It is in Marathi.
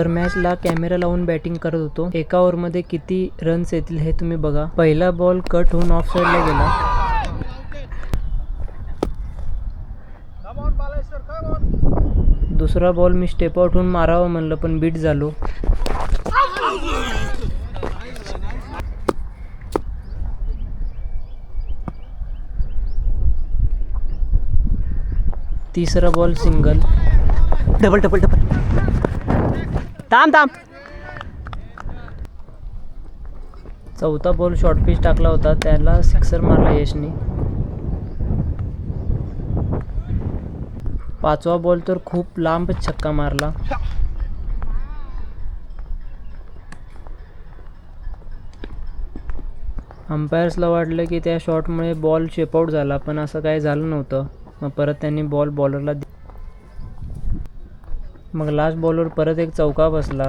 तर मॅचला कॅमेरा लावून बॅटिंग करत होतो. एका ओव्हरमध्ये किती रन्स येतील हे तुम्ही बघा. पहिला बॉल कट होऊन ऑफ साईडला गेला. दुसरा बॉल मी स्टेप आउट होऊन मारावं म्हणलं पण बीट झालो. तिसरा ball single. Double double double. थांब थांब. चौथा बॉल शॉर्ट पिच टाकला होता, त्याला सिक्सर मारला यशनी. पाचवा बॉल तर खूप लांब छक्का मारला. अंपायर्सला वाटलं की त्या शॉटमुळे बॉल शेपआउट झाला, पण असं काही झालं नव्हतं. मग परत त्यांनी बॉल बॉलरला. मग लास्ट बॉलवर परत एक चौका बसला.